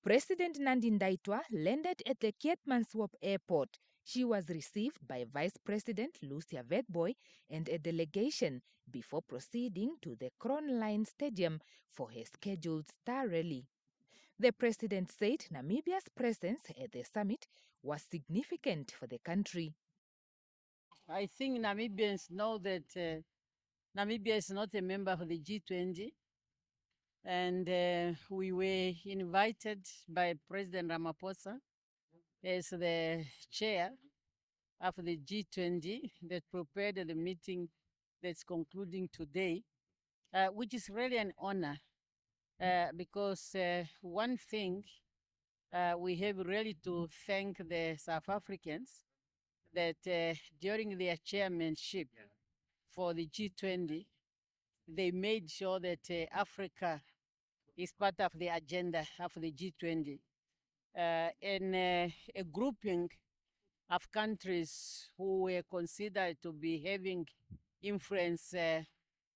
President Nandi-Ndaitwah landed at the Keetmanshoop airport. She was received by Vice President Lucia Witbooi and a delegation before proceeding to the Kronlein Stadium for her scheduled star rally. The president said Namibia's presence at the summit was significant for the country. I think Namibians know that Namibia is not a member of the G20, and we were invited by President Ramaphosa as the chair of the G20 that prepared the meeting that's concluding today, which is really an honor because one thing we have really to thank the South Africans that during their chairmanship for the G20, they made sure that Africa is part of the agenda of the G20. And a grouping of countries who were considered to be having influence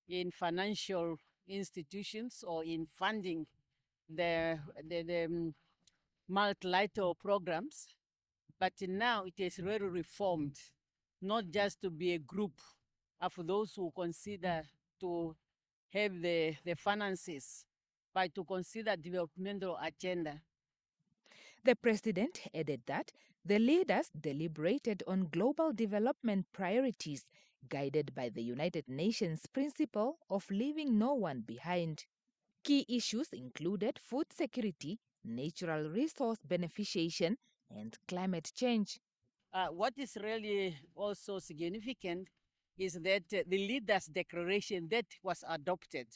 in financial institutions or in funding the multilateral programs. But now it is really reformed, not just to be a group of those who consider to have the finances, but to consider developmental agenda. The president added that the leaders deliberated on global development priorities guided by the United Nations principle of leaving no one behind. Key issues included food security, natural resource beneficiation, and climate change. What is really also significant is that the leaders' declaration that was adopted.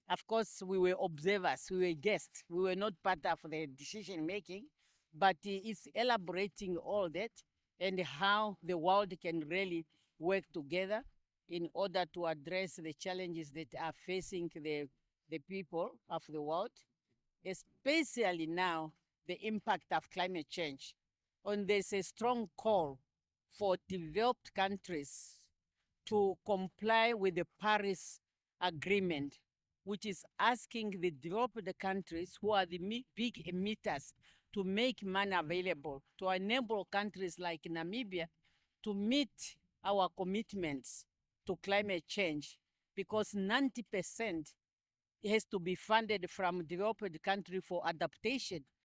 Of course, we were observers, we were guests, we were not part of the decision making, but it's elaborating all that and how the world can really work together in order to address the challenges that are facing the people of the world, especially now the impact of climate change. And there's a strong call for developed countries to comply with the Paris Agreement, which is asking the developed countries who are the big emitters to make money available to enable countries like Namibia to meet our commitments to climate change, because 90% has to be funded from developed country for adaptation